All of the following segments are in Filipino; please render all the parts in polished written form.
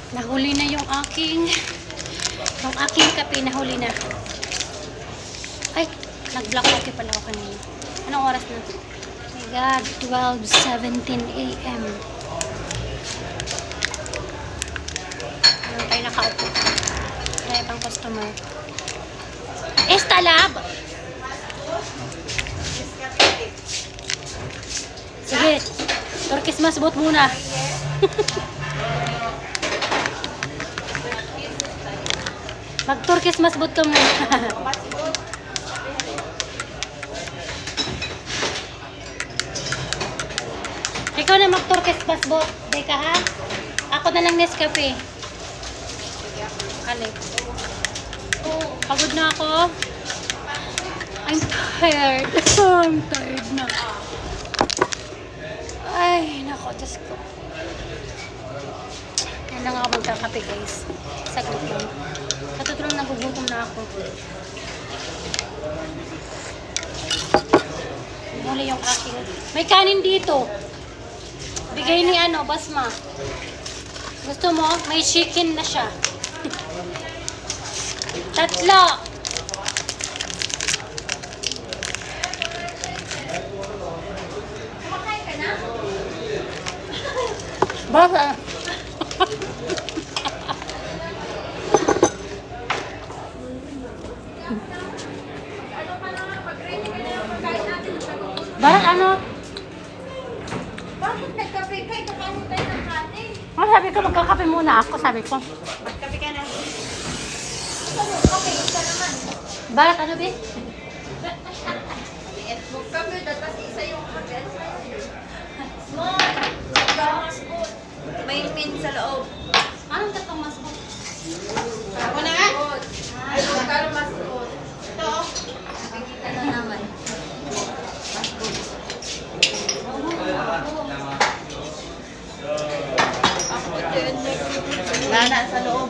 Nahuli na yung aking kape, nahuli na. Ay, nag-black coffee pala ako kanina. Anong oras na? Oh my God, 12:17 a.m. Ano tayo nakaupo? Tayo pang customer. Estalab! Sige, Turkish masbot muna. Mag-Turkish masbot ka muna. Ikaw na mag-Turkish masbot. Teka ha? Ako na lang Nescafe. Kali. Pagod na ako. I'm tired. I'm tired na. Ay, nako, Diyos ko. Yan lang ako magkakape, guys. Saglit lang. Katutulong nagugutom na ako. Muli yung aking. May kanin dito. Bigay ni Basma. Gusto mo? May chicken na siya. Tatlo. Baka. Bakit ano? Bakit nagkape kayo? Kakain tayo ng kanin. Sabi ko magkakape muna ako, sabi ko. Magkape ka na. Kape, isa naman. Bakit ano, be? Magkape, dapat isa yung kape. Small. Small. May pin sa loob. Anong tatong masbot? Ako na nga. Ay, magkano masbot? Ito. Nakikita na naman. Nana sa loob.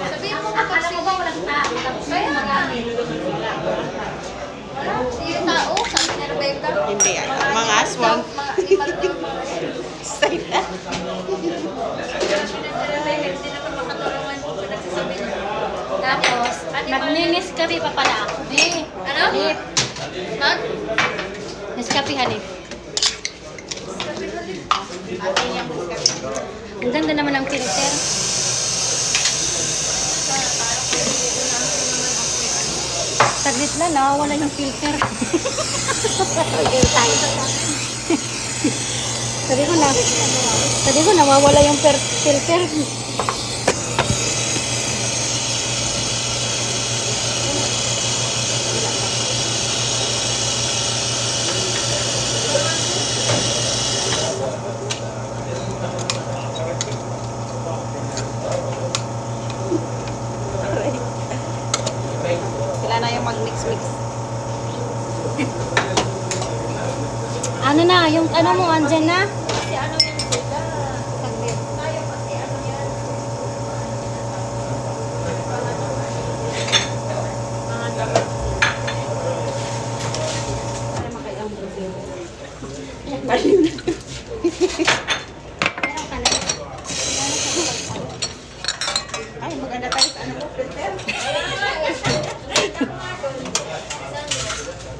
Sabihin mo ba Akala ko ba walang tao? Kaya marami. Wala. Yung tao, sabi ni Rebecca. Hindi yan. Mga aswang. Mga lima daw. Style na. Sabi ni Rebecca, hindi naman makatulungan kung pinagsasabi niya. Tapos, nag-Nescafe pa pala ako. Be. Ano? Halip. Nag? Nescafe halip. Ate niya po kasi. Ang ganda naman ng filter. Saglit lang, nawawala yung filter. Sabi ko nawawala yung filter. Sila na yung mag-mix-mix. Ano na, yung ano mo, andyan na? Kasi ano yan sila? Saglit. Tayo kasi ano yan? Mga dapat. Para makailang Meron ka na. Ay, maganda tayo sa ano ko, filter.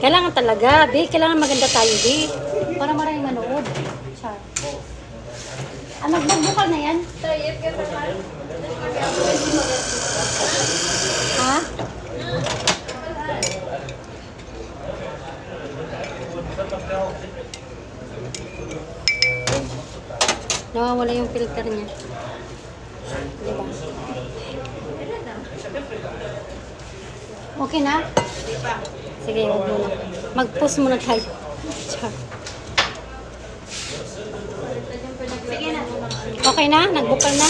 Kailangan talaga, be. Kailangan maganda tayo, be. Para maraming manood. Char. Ah, magbubukal na yan? Tayo, kaya pa Ha? Nawawala yung filter niya. Diba? Okay na? Sige, wag muna. Mag-pause muna tayo. Char. Okay na? Nagbukal na?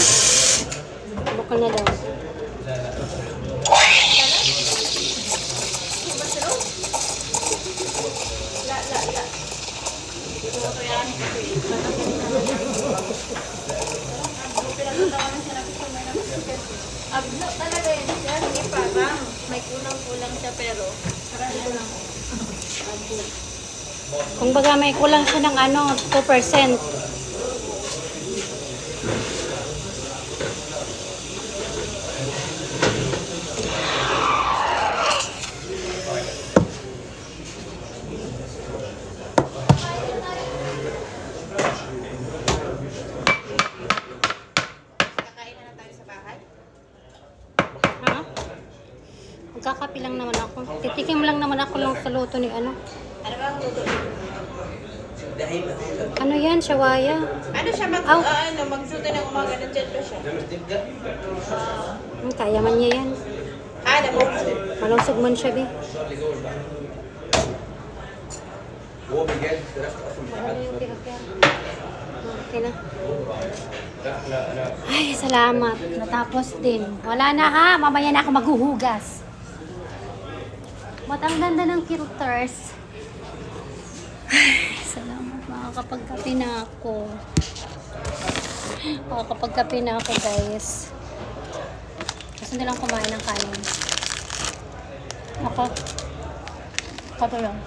Bukal na daw. Abno talaga yun siya. Hindi parang may kulang-kulang siya pero Kung baga may kulang siya ng 2%. Nakatikim lang naman ako lang sa luto ni ano. Ano ba ang luto? Ano yan? Shawaya? Ano siya Aw. magluto ng umaga ng dyan siya? Kaya man niya yan. Ano mo? Malusog man siya, be. Okay na. Ay, salamat. Natapos din. Wala na ha. Mamaya na ako maghuhugas. Ba't ang ganda ng filters? Ay, salamat. Makakapagkape na ako. Makakapagkape na ako, guys. Gusto nilang kumain ng kanin. Ako. Ako lang.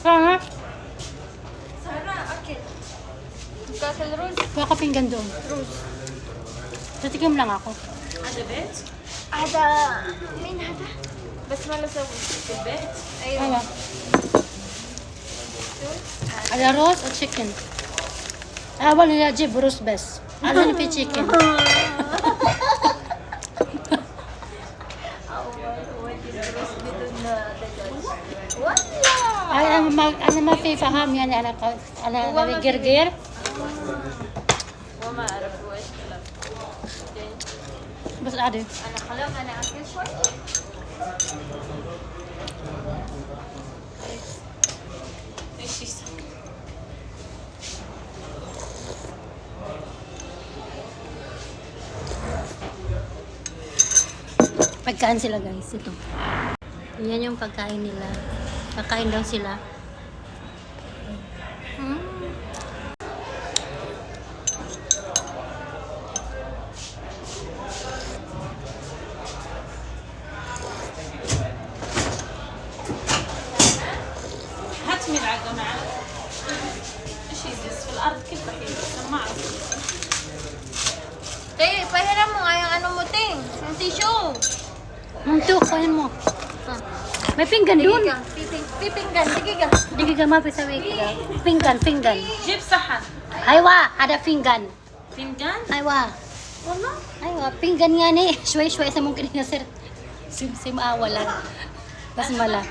Sana? Sarah, akit. Kakal Rose. Kuha ka pinggan doon. Rose. Tatikim lang ako. Ada bet? Ada. Min ada. Bas malas ako. Bet? Ayun. Awa. Ada roast o chicken? Wala nila jib, roast best. Ano na chicken? Ay, ano mapipaham yan, anak ko, ano, girgir? Mama, arap ko es kalam. Basta ada. Anak kalam, anak akil shoy. Pagkain sila guys, ito. Yan yung pagkain nila. Kakain daw sila. هات ملعقة معك. ايش يدس في الارض كيف بحيل انا ما اعرف. Tay, pahiram mo nga yung ano mo, Ting. Yung tissue. Ito, kain mo. May pinggan Sige dun. ka. Pipinggan. Sige ka. Hindi ka mapisawi ka. Pinggan, pinggan. جيب صحن. Aywa, ada pinggan. فنجان. Aywa. Wala. Aywa, pinggan nga ni. Shway-shway sa mong kinina sir. Sim-sim wala. Basmala.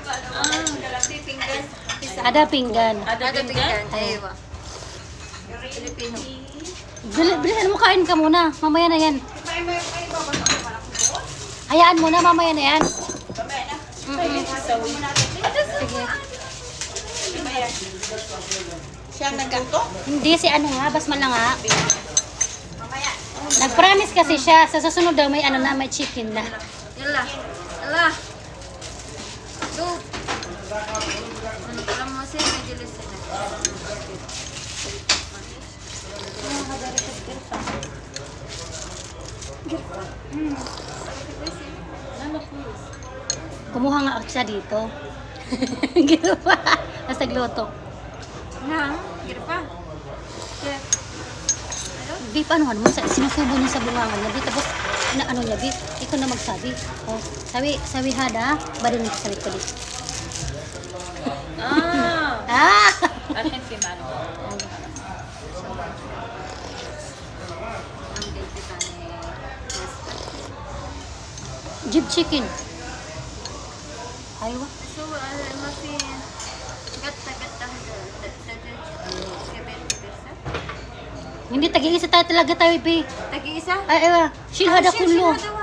Pipinggan. Ada pinggan. هذا فنجان. Aywa. Filipino. Bilisan mo, kain ka muna. Mamaya na yan. Hayaan mo na, mamaya na yan. Sige. Siya nagluto? Hindi, si ano nga, basmala nga. Nag-promise kasi siya, sa susunod daw may ano na, may chicken na. Yala. Yala. Go. Ano pala mo siya? Medyo listen na. Kumuha nga siya dito. Ginawa. Tapos nagluto. Na, girpa. Chef. Beef, ano mo, sinusubo niya sa bungangan niya. Beef, tapos, ano niya, beef, ikaw na magsabi. Oh, sabi hada, bari mo sa likod dito. Ah! الحين في معلومة. Ang date kita ni Jib chicken. Aywa. So, masih gata-gata kebet-kebet. Hindi, tag-iisa tayo talaga tayo, be. Tagi-isa? Ay, aywa. Shil hada Shil kullo. hada wa.